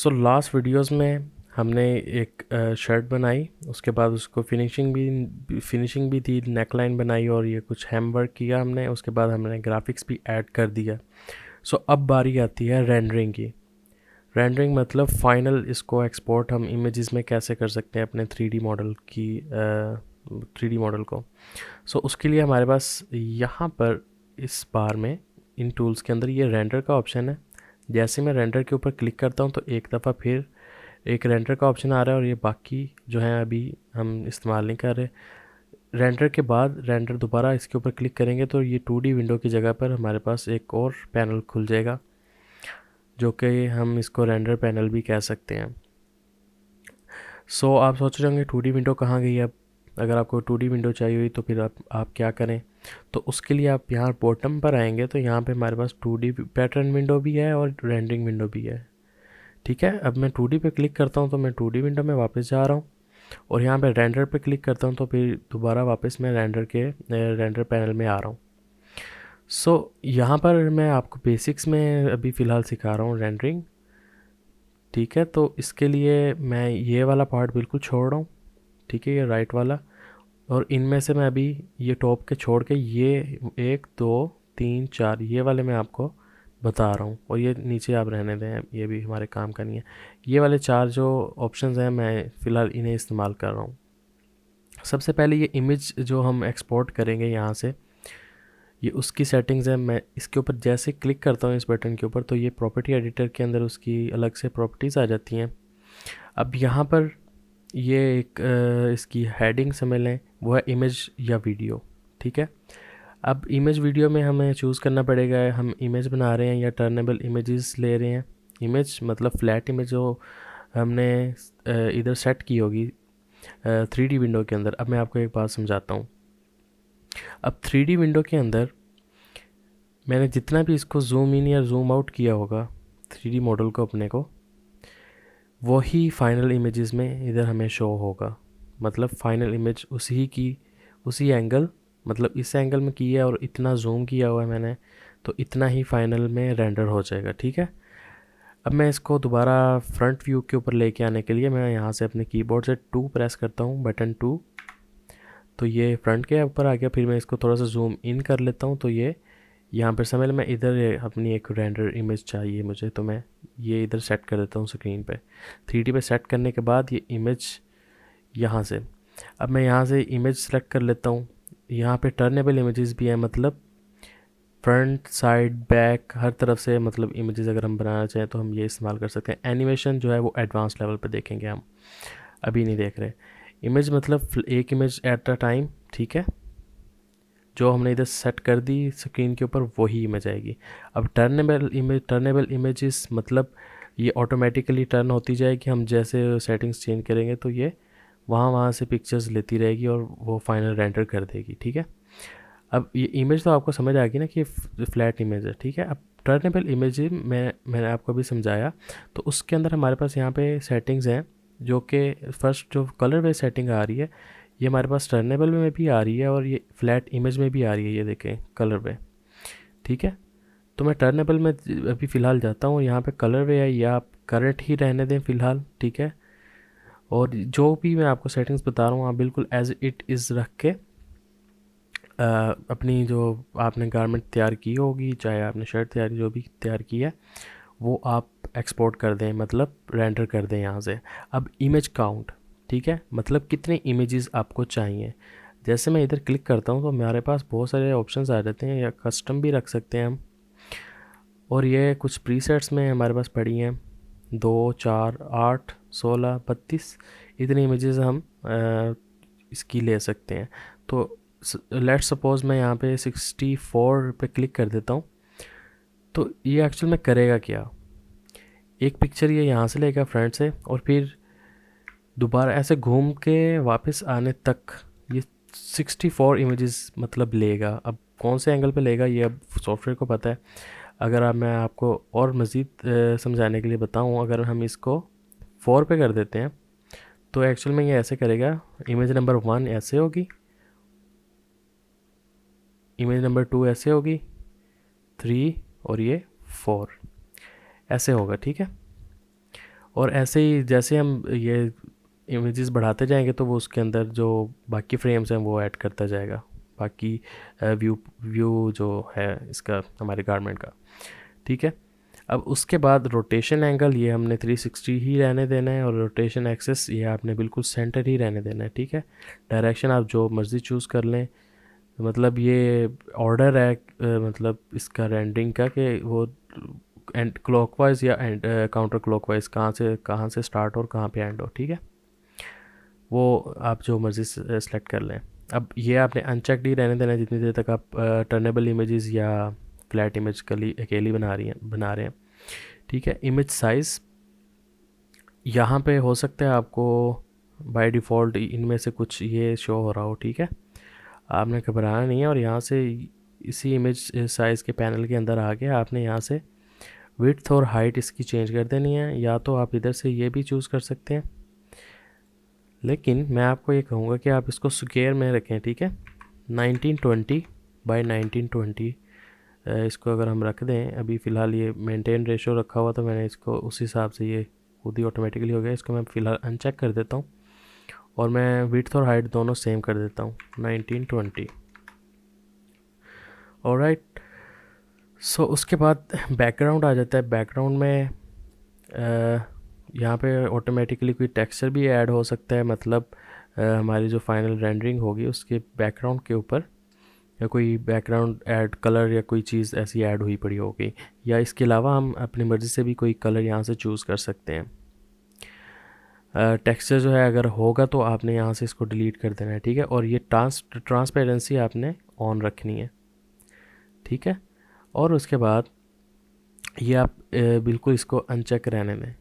So last videos में हमने एक शर्ट बनाई, उसके बाद उसको फिनिशिंग भी थी, नेकलाइन बनाई और ये कुछ हैम वर्क किया हमने। उसके बाद हमने ग्राफिक्स भी ऐड कर दिया। सो अब बारी आती है रेंडरिंग की। रेंडरिंग मतलब फाइनल इसको एक्सपोर्ट हम इमेजेस में कैसे कर सकते हैं अपने 3D मॉडल को। सो उसके लिए हमारे पास यहाँ पर इस बार में इन टूल्स के अंदर ये रेंडर का ऑप्शन है। जैसे मैं रेंडर के ऊपर क्लिक करता हूँ तो एक दफ़ा फिर एक रेंडर का ऑप्शन आ रहा है और ये बाकी जो है अभी हम इस्तेमाल नहीं कर रहे। रेंडर के बाद रेंडर दोबारा इसके ऊपर क्लिक करेंगे तो ये 2D विंडो की जगह पर हमारे पास एक और पैनल खुल जाएगा, जो कि हम इसको रेंडर पैनल भी कह सकते हैं। सो आप सोच रहे होंगे 2D विंडो कहाँ गई अब। अगर आपको 2D विंडो चाहिए हुई तो फिर आप क्या करें। तो उसके लिए आप यहाँ बॉटम पर आएंगे तो यहाँ पे हमारे पास 2D पैटर्न विंडो भी है और रेंडरिंग विंडो भी है। ठीक है, अब मैं 2D पे क्लिक करता हूँ तो मैं 2D विंडो में वापस जा रहा हूँ और यहाँ पे रेंडर पे क्लिक करता हूँ तो फिर दोबारा वापस मैं रेंडर पैनल में आ रहा हूँ। सो यहाँ पर मैं आपको बेसिक्स में अभी फ़िलहाल सिखा रहा हूँ रेंडरिंग। ठीक है, तो इसके लिए मैं ये वाला पार्ट बिल्कुल छोड़ रहा हूँ। ठीक है, ये राइट वाला, और इनमें से मैं अभी ये टॉप के छोड़ के ये 1 2 3 4 ये वाले मैं आपको बता रहा हूँ, और ये नीचे आप रहने दें, ये भी हमारे काम का नहीं है। ये वाले 4 जो ऑप्शंस हैं मैं फ़िलहाल इन्हें इस्तेमाल कर रहा हूँ। सबसे पहले ये इमेज जो हम एक्सपोर्ट करेंगे यहाँ से, ये उसकी सेटिंग्स है। मैं इसके ऊपर जैसे क्लिक करता हूँ इस बटन के ऊपर तो ये प्रॉपर्टी एडिटर के अंदर उसकी अलग से प्रॉपर्टीज़ आ जाती हैं। अब यहाँ पर ये एक इसकी हेडिंग समझ लें, वो है इमेज या वीडियो। ठीक है, अब इमेज वीडियो में हमें चूज़ करना पड़ेगा हम इमेज बना रहे हैं या टर्नेबल इमेजेस ले रहे हैं। इमेज मतलब फ्लैट इमेज जो हमने इधर सेट की होगी 3D विंडो के अंदर। अब मैं आपको एक बात समझाता हूँ। अब 3D विंडो के अंदर मैंने जितना भी इसको जूम इन या जूम आउट किया होगा 3D मॉडल को अपने को, वही फाइनल इमेजेस में इधर हमें शो होगा। मतलब फाइनल इमेज उसी एंगल, मतलब इस एंगल में किया है और इतना जूम किया हुआ है मैंने, तो इतना ही फाइनल में रेंडर हो जाएगा। ठीक है, अब मैं इसको दोबारा फ्रंट व्यू के ऊपर लेके आने के लिए मैं यहाँ से अपने कीबोर्ड से 2 प्रेस करता हूँ, बटन 2। तो ये फ्रंट के ऊपर आ गया। फिर मैं इसको थोड़ा सा जूम इन कर लेता हूँ तो ये यहाँ पर समझ मैं इधर अपनी एक रेंडर इमेज चाहिए मुझे, तो मैं ये इधर सेट कर देता हूँ स्क्रीन पे। 3D पे सेट करने के बाद ये इमेज यहाँ से, अब मैं यहाँ से इमेज सेलेक्ट कर लेता हूँ। यहाँ पे टर्नेबल इमेजेस भी हैं, मतलब फ्रंट साइड बैक हर तरफ से, मतलब इमेजेस अगर हम बनाना चाहें तो हम ये इस्तेमाल कर सकते हैं। एनिमेशन जो है वो एडवांस लेवल पे देखेंगे हम, अभी नहीं देख रहे। इमेज मतलब एक इमेज एट अ टाइम। ठीक है, जो हमने इधर सेट कर दी स्क्रीन के ऊपर वही इमेज आएगी। अब टर्नेबल इमेजेस मतलब ये ऑटोमेटिकली टर्न होती जाएगी, हम जैसे सेटिंग्स चेंज करेंगे तो ये वहाँ से पिक्चर्स लेती रहेगी और वो फाइनल रेंडर कर देगी। ठीक है, अब ये इमेज तो आपको समझ आ गई ना कि फ्लैट इमेज है। ठीक है, अब टर्नेबल इमेज मैंने आपको अभी समझाया, तो उसके अंदर हमारे पास यहाँ पे सेटिंग्स हैं, जो कि फर्स्ट जो कलर वे सेटिंग आ रही है ये हमारे पास टर्नेबल में भी आ रही है और ये फ्लैट इमेज में भी आ रही है, ये देखें कलर वे। ठीक है, तो मैं टर्नेबल में अभी फ़िलहाल जाता हूँ, यहाँ पे कलर वे है, या आप करंट ही रहने दें फ़िलहाल। ठीक है, और जो भी मैं आपको सेटिंग्स बता रहा हूँ आप बिल्कुल एज इट इज़ रख के अपनी जो आपने गारमेंट तैयार की होगी, चाहे आपने शर्ट तैयार जो भी तैयार की है, वो आप एक्सपोर्ट कर दें, मतलब रेंडर कर दें यहाँ से। अब इमेज काउंट, ठीक है, मतलब कितने इमेजेस आपको चाहिए। जैसे मैं इधर क्लिक करता हूँ तो हमारे पास बहुत सारे ऑप्शंस आ जाते हैं, या कस्टम भी रख सकते हैं हम। और ये कुछ प्रीसेट्स में हमारे पास पड़ी हैं 2 4 8 16 32 इतनी इमेजेस हम इसकी ले सकते हैं। तो लेट्स सपोज़ मैं यहाँ पे 64 पे क्लिक कर देता हूँ। तो ये एक्चुअल में करेगा क्या, एक पिक्चर ये यहाँ से लेगा फ्रंट से और फिर दोबारा ऐसे घूम के वापस आने तक ये 64 इमेजेस मतलब लेगा। अब कौन से एंगल पे लेगा ये अब सॉफ्टवेयर को पता है। अगर आप मैं आपको और मज़ीद समझाने के लिए बताऊँ, अगर हम इसको 4 पे कर देते हैं तो एक्चुअल में ये ऐसे करेगा। इमेज नंबर 1 ऐसे होगी, इमेज नंबर 2 ऐसे होगी, 3 और ये 4 ऐसे होगा। ठीक है, और ऐसे ही जैसे हम ये इमेजेस बढ़ाते जाएंगे तो वो उसके अंदर जो बाकी फ्रेम्स हैं वो ऐड करता जाएगा, बाकी व्यू व्यू जो है इसका हमारे गारमेंट का। ठीक है, अब उसके बाद रोटेशन एंगल ये हमने 360 ही रहने देना है, और रोटेशन एक्सेस ये आपने बिल्कुल सेंटर ही रहने देना है। ठीक है, डायरेक्शन आप जो मर्ज़ी चूज़ कर लें, मतलब ये ऑर्डर है मतलब इसका रेंडरिंग का कि वो एंड क्लॉकवाइज या एंड काउंटर क्लॉकवाइज कहाँ से स्टार्ट और कहाँ पे एंड हो। ठीक है, वो आप जो मर्ज़ी सेलेक्ट कर लें। अब ये आपने अनचेक्ड ही रहने देना है जितनी देर तक आप टर्नेबल इमेजेस या फ्लैट इमेज अकेली बना रहे हैं। ठीक है, इमेज साइज़ यहाँ पे हो सकता है आपको बाय डिफ़ॉल्ट इनमें से कुछ ये शो हो रहा हो। ठीक है, आपने घबराना नहीं है, और यहाँ से इसी इमेज साइज़ के पैनल के अंदर आके आपने यहाँ से विड्थ और हाइट इसकी चेंज कर देनी है, या तो आप इधर से ये भी चूज़ कर सकते हैं, लेकिन मैं आपको ये कहूँगा कि आप इसको स्क्वायर में रखें। ठीक है, 1920 बाय 1920 इसको अगर हम रख दें, अभी फ़िलहाल ये मेंटेन रेशो रखा हुआ तो मैंने इसको उस हिसाब से ये खुद ही ऑटोमेटिकली हो गया। इसको मैं फ़िलहाल अनचेक कर देता हूँ और मैं विड्थ और हाइट दोनों सेम कर देता हूँ 1920। ऑलराइट, सो उसके बाद बैकग्राउंड आ जाता है। बैकग्राउंड में यहाँ पे ऑटोमेटिकली कोई टेक्सचर भी ऐड हो सकता है, मतलब हमारी जो फाइनल रेंडरिंग होगी उसके बैकग्राउंड के ऊपर या कोई बैकग्राउंड ऐड कलर या कोई चीज़ ऐसी ऐड हुई पड़ी होगी, या इसके अलावा हम अपनी मर्ज़ी से भी कोई कलर यहाँ से चूज़ कर सकते हैं। टेक्सचर जो है अगर होगा तो आपने यहाँ से इसको डिलीट कर देना है। ठीक है, और ये ट्रांसपेरेंसी आपने ऑन रखनी है। ठीक है, और उसके बाद ये आप बिल्कुल इसको अनचेक रहने दें।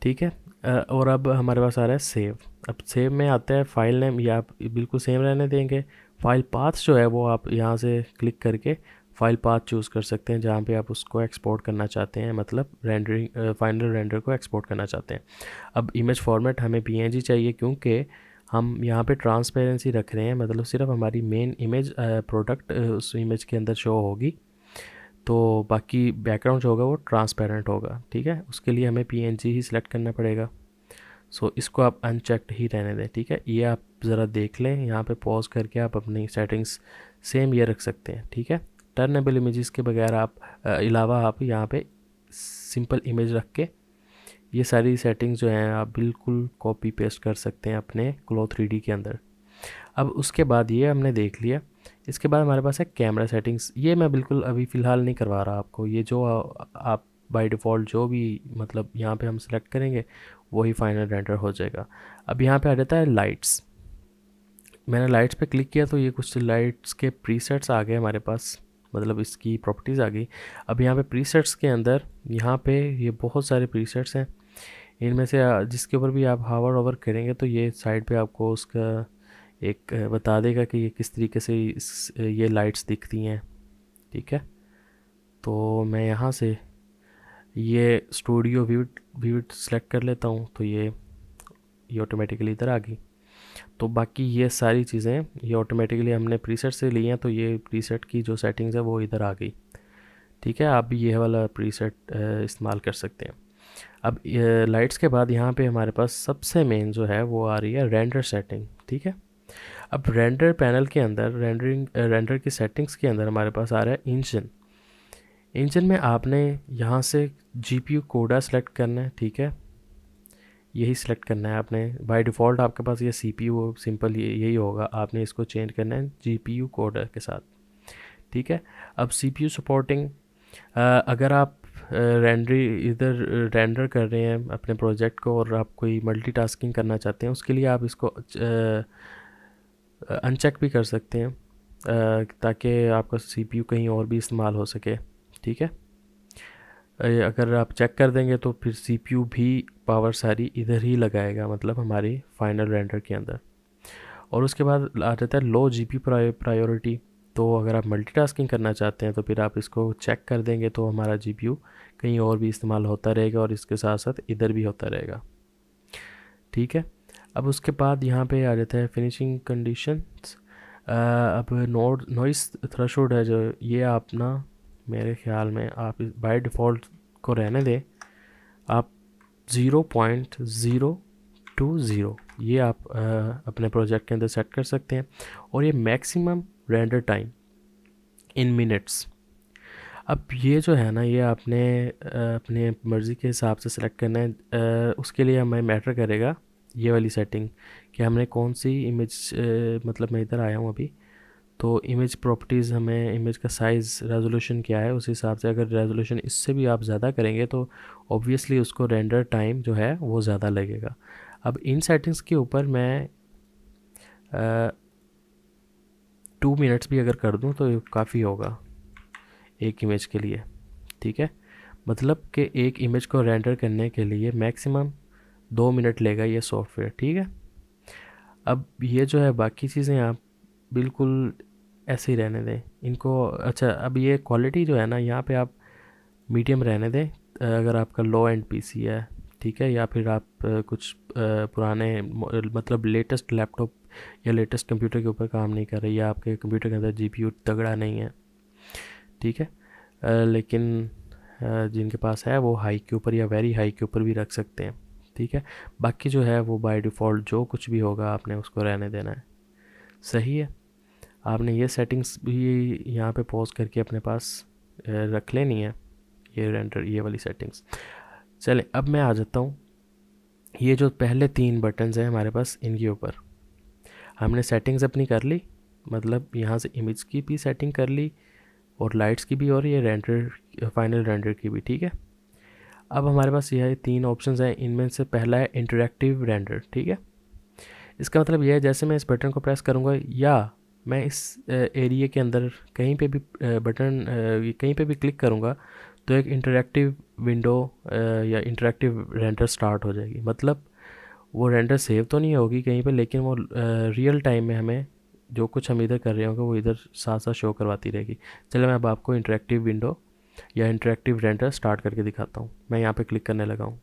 ठीक है, और अब हमारे पास आ रहा है सेव। अब सेव में आता है फाइल नेम, ये आप बिल्कुल सेम रहने देंगे। फाइल पाथ जो है वो आप यहाँ से क्लिक करके फाइल पाथ चूज़ कर सकते हैं जहाँ पे आप उसको एक्सपोर्ट करना चाहते हैं, मतलब रेंडरिंग फाइनल रेंडर को एक्सपोर्ट करना चाहते हैं। अब इमेज फॉर्मेट हमें पीएनजी चाहिए, क्योंकि हम यहाँ पे ट्रांसपेरेंसी रख रहे हैं, मतलब सिर्फ हमारी मेन इमेज प्रोडक्ट उस इमेज के अंदर शो होगी, तो बाकी बैकग्राउंड जो होगा वो ट्रांसपेरेंट होगा। ठीक है, उसके लिए हमें पीएनजी ही सिलेक्ट करना पड़ेगा। सो इसको आप अनचेक्ड ही रहने दें। ठीक है, ये आप ज़रा देख लें, यहाँ पे पॉज करके आप अपनी सेटिंग्स सेम ये रख सकते हैं। ठीक है, टर्नेबल इमेजेस के बगैर आप अलावा आप यहाँ पे सिंपल इमेज रख के ये सारी सेटिंग्स जो हैं आप बिल्कुल कॉपी पेस्ट कर सकते हैं अपने क्लो 3D के अंदर। अब उसके बाद ये हमने देख लिया। इसके बाद हमारे पास है कैमरा सेटिंग्स। ये मैं बिल्कुल अभी फ़िलहाल नहीं करवा रहा आपको, ये जो आप बाय डिफ़ॉल्ट जो भी मतलब यहाँ पे हम सेलेक्ट करेंगे वही फाइनल रेंडर हो जाएगा। अब यहाँ पे आ जाता है लाइट्स। मैंने लाइट्स पे क्लिक किया तो ये कुछ लाइट्स के प्रीसेट्स आ गए हमारे पास, मतलब इसकी प्रॉपर्टीज़ आ गई। अब यहाँ पे प्रीसेट्स के अंदर यहाँ पे ये बहुत सारे प्रीसेट्स हैं, इनमें से जिसके ऊपर भी आप हावर ओवर करेंगे तो ये साइड पे आपको उसका एक बता देगा कि ये किस तरीके से ये लाइट्स दिखती हैं। ठीक है, तो मैं यहाँ से ये स्टूडियो व्यूट सेलेक्ट कर लेता हूँ, तो ये ऑटोमेटिकली इधर आ गई। तो बाकी ये सारी चीज़ें ये ऑटोमेटिकली हमने प्रीसेट से ली हैं, तो ये प्रीसेट की जो सेटिंग्स है वो इधर आ गई। ठीक है, आप भी ये वाला प्रीसेट इस्तेमाल कर सकते हैं। अब लाइट्स के बाद यहाँ पे हमारे पास सबसे मेन जो है वो आ रही है रेंडर सेटिंग। ठीक है, अब रेंडर पैनल के अंदर रेंडर की सेटिंग्स के अंदर हमारे पास आ रहा है इंजन। इंजन में आपने यहाँ से जीपीयू कोडा सेलेक्ट करना है। ठीक है, यही सिलेक्ट करना है आपने। बाय डिफ़ॉल्ट आपके पास ये सीपीयू सिंपल यही होगा, आपने इसको चेंज करना है जीपीयू कोडा के साथ। ठीक है, अब सीपीयू सपोर्टिंग, अगर आप इधर रेंडर कर रहे हैं अपने प्रोजेक्ट को और आप कोई मल्टीटास्किंग करना चाहते हैं, उसके लिए आप इसको अनचेक भी कर सकते हैं ताकि आपका सीपीयू कहीं और भी इस्तेमाल हो सके। ठीक है, अगर आप चेक कर देंगे तो फिर सीपीयू भी पावर सारी इधर ही लगाएगा, मतलब हमारी फाइनल रेंडर के अंदर। और उसके बाद आ जाता है लो जीपी प्रायोरिटी। तो अगर आप मल्टीटास्किंग करना चाहते हैं तो फिर आप इसको चेक कर देंगे तो हमारा जीपीयू कहीं और भी इस्तेमाल होता रहेगा और इसके साथ साथ इधर भी होता रहेगा। ठीक है, अब उसके बाद यहाँ पे आ जाता है फिनिशिंग कंडीशंस। अब नॉइस थ्रेशोल्ड है जो ये आप ना, मेरे ख्याल में आप बाय डिफ़ॉल्ट को रहने दें, आप 0.020 ये आप अपने प्रोजेक्ट के अंदर सेट कर सकते हैं। और ये maximum render time in minutes. अब ये जो है ना, ये आपने अपने मर्ज़ी के हिसाब से सिलेक्ट करना है। उसके लिए हमें मैटर करेगा ये वाली सेटिंग कि हमने कौन सी इमेज, मतलब मैं इधर आया हूँ अभी, तो इमेज प्रॉपर्टीज़, हमें इमेज का साइज़, रेजोल्यूशन क्या है, उस हिसाब से अगर रेजोल्यूशन इससे भी आप ज़्यादा करेंगे तो ऑब्वियसली उसको रेंडर टाइम जो है वो ज़्यादा लगेगा। अब इन सेटिंग्स के ऊपर मैं 2 मिनट्स भी अगर कर दूँ तो काफ़ी होगा एक इमेज के लिए, ठीक है। मतलब कि एक इमेज को रेंडर करने के लिए मैक्सिमम 2 मिनट लेगा ये सॉफ्टवेयर, ठीक है। अब ये जो है बाकी चीज़ें आप बिल्कुल ऐसे ही रहने दें इनको। अच्छा, अब ये क्वालिटी जो है ना, यहाँ पे आप मीडियम रहने दें अगर आपका लो एंड पीसी है, ठीक है। या फिर आप कुछ पुराने मतलब लेटेस्ट लैपटॉप या लेटेस्ट कंप्यूटर के ऊपर काम नहीं कर रहे, या आपके कंप्यूटर के अंदर जीपीयू तगड़ा नहीं है, ठीक है। लेकिन जिनके पास है वो हाई के ऊपर या वेरी हाई के ऊपर भी रख सकते हैं, ठीक है। बाकी जो है वो बाय डिफ़ॉल्ट जो कुछ भी होगा आपने उसको रहने देना है, सही है। आपने ये सेटिंग्स भी यहाँ पे पॉज करके अपने पास रख लेनी है, ये रेंडर ये वाली सेटिंग्स। चलें, अब मैं आ जाता हूँ ये जो पहले 3 बटन्स हैं हमारे पास, इनके ऊपर हमने सेटिंग्स अपनी कर ली, मतलब यहाँ से इमेज की भी सेटिंग कर ली और लाइट्स की भी और ये रेंडर, फाइनल रेंडर की भी, ठीक है। अब हमारे पास ये है 3 ऑप्शंस हैं, इनमें से पहला है इंटरैक्टिव रेंडर, ठीक है। इसका मतलब यह है जैसे मैं इस बटन को प्रेस करूँगा या मैं इस एरिया के अंदर कहीं पे भी बटन कहीं पे भी क्लिक करूँगा तो एक इंटरैक्टिव विंडो या इंटरैक्टिव रेंडर स्टार्ट हो जाएगी। मतलब वो रेंडर सेव तो नहीं होगी कहीं पे, लेकिन वो रियल टाइम में हमें जो कुछ हम इधर कर रहे होंगे वो इधर साथ साथ शो करवाती रहेगी। चलो मैं अब आपको इंटरैक्टिव विंडो या इंटरैक्टिव रेंडर स्टार्ट करके दिखाता हूँ। मैं यहाँ पे क्लिक करने लगा हूँ।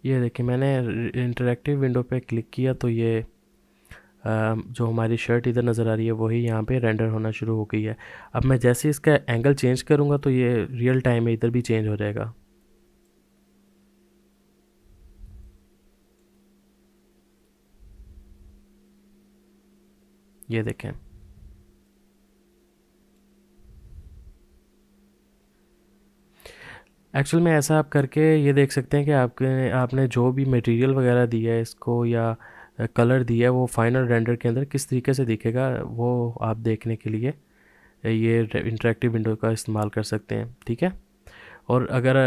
ये देखिए, मैंने इंटरैक्टिव विंडो पे क्लिक किया तो ये जो हमारी शर्ट इधर नज़र आ रही है वही यहाँ पे रेंडर होना शुरू हो गई है। अब मैं जैसे इसका एंगल चेंज करूँगा तो ये रियल टाइम में इधर भी चेंज हो जाएगा। ये देखें, एक्चुअल में ऐसा आप करके ये देख सकते हैं कि आपने जो भी मटेरियल वगैरह दिया है इसको या कलर दिया है वो फाइनल रेंडर के अंदर किस तरीके से दिखेगा, वो आप देखने के लिए ये इंटरेक्टिव विंडो का इस्तेमाल कर सकते हैं, ठीक है। और अगर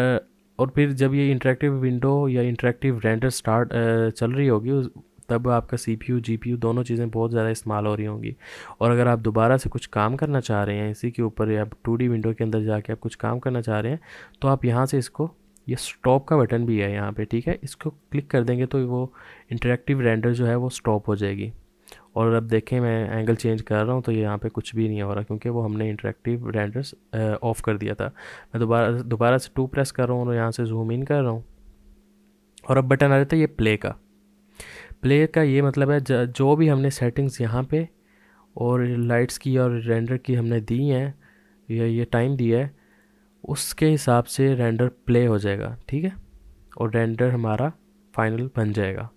और फिर जब ये इंटरेक्टिव विंडो या इंटरेक्टिव रेंडर स्टार्ट चल रही होगी तब आपका सीपीयू जीपीयू दोनों चीज़ें बहुत ज़्यादा इस्तेमाल हो रही होंगी। और अगर आप दोबारा से कुछ काम करना चाह रहे हैं इसी के ऊपर या 2D विंडो के अंदर जाके आप कुछ काम करना चाह रहे हैं तो आप यहाँ से इसको, ये स्टॉप का बटन भी है यहाँ पे, ठीक है। इसको क्लिक कर देंगे तो वो इंटरेक्टिव रेंडर जो है वो स्टॉप हो जाएगी। और अब देखें मैं एंगल चेंज कर रहा हूँ तो ये यहाँ पे कुछ भी नहीं हो रहा क्योंकि वो हमने इंटरेक्टिव रेंडर्स ऑफ़ कर दिया था। मैं दोबारा दोबारा से 2 प्रेस कर रहा हूँ और यहाँ से जूम इन कर रहा हूँ और अब बटन आ जाता है ये प्ले का। प्ले का ये मतलब है जो भी हमने सेटिंग्स यहाँ पे और लाइट्स की और रेंडर की हमने दी हैं, ये टाइम दिया है, उसके हिसाब से रेंडर प्ले हो जाएगा, ठीक है। और रेंडर हमारा फाइनल बन जाएगा।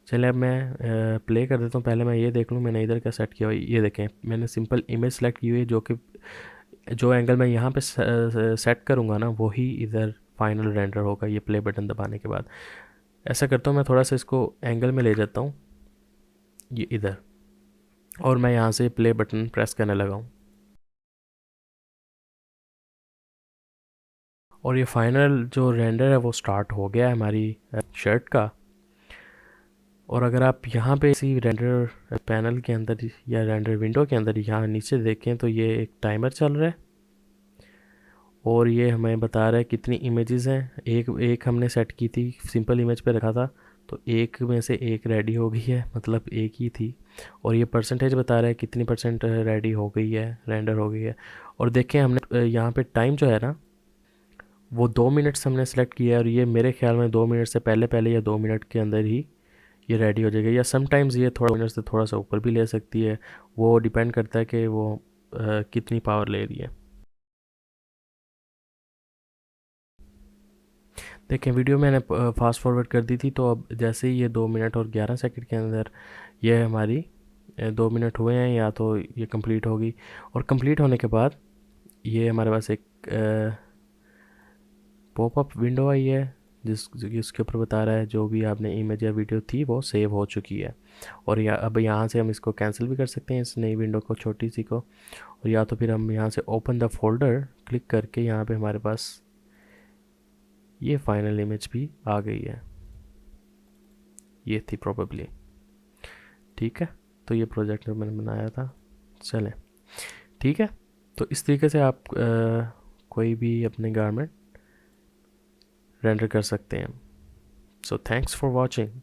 चलिए अब मैं प्ले कर देता हूँ। पहले मैं ये देख लूँ मैंने इधर क्या सेट किया हुआ है। ये देखें, मैंने सिंपल इमेज सेलेक्ट की हुई है जो कि जो एंगल मैं यहाँ पे सेट करूँगा ना वही इधर फाइनल रेंडर होगा ये प्ले बटन दबाने के बाद। ऐसा करता हूँ मैं थोड़ा सा इसको एंगल में ले जाता हूँ ये इधर, और मैं यहाँ से प्ले बटन प्रेस करने लगा हूँ और ये फाइनल जो रेंडर है वो स्टार्ट हो गया है हमारी शर्ट का। और अगर आप यहाँ पे इसी रेंडर पैनल के अंदर या रेंडर विंडो के अंदर यहाँ नीचे देखें तो ये एक टाइमर चल रहा है और ये हमें बता रहा है कितनी इमेजेस हैं। एक एक हमने सेट की थी, सिंपल इमेज पे रखा था, तो एक में से एक रेडी हो गई है, मतलब एक ही थी। और ये परसेंटेज बता रहा है कितनी परसेंट रेडी हो गई है, रेंडर हो गई है। और देखें हमने यहाँ पे टाइम जो है ना वो 2 मिनट्स हमने सेलेक्ट किया है और ये मेरे ख्याल में 2 मिनट से पहले पहले या 2 मिनट के अंदर ही ये रेडी हो जाएगा, या समटाइम्स ये थोड़ा मिनट से थोड़ा सा ऊपर भी ले सकती है। वो डिपेंड करता है कि वो कितनी पावर ले रही है। देखें वीडियो मैंने फास्ट फॉरवर्ड कर दी थी, तो अब जैसे ही ये 2 मिनट और 11 सेकंड के अंदर ये हमारी 2 मिनट हुए हैं या तो ये कंप्लीट होगी। और कंप्लीट होने के बाद ये हमारे पास एक पॉपअप विंडो आई है जिसके ऊपर बता रहा है जो भी आपने इमेज या वीडियो थी वो सेव हो चुकी है। और अब यहाँ से हम इसको कैंसिल भी कर सकते हैं, इस नई विंडो को, छोटी सी को। और या तो फिर हम यहाँ से ओपन द फोल्डर क्लिक करके यहाँ पे हमारे पास ये फाइनल इमेज भी आ गई है, ये थी प्रोबेबली। ठीक है, तो ये प्रोजेक्ट मैंने बनाया था। चलें, ठीक है। तो इस तरीके से आप कोई भी अपने गारमेंट रेंडर कर सकते हैं। So thanks for watching.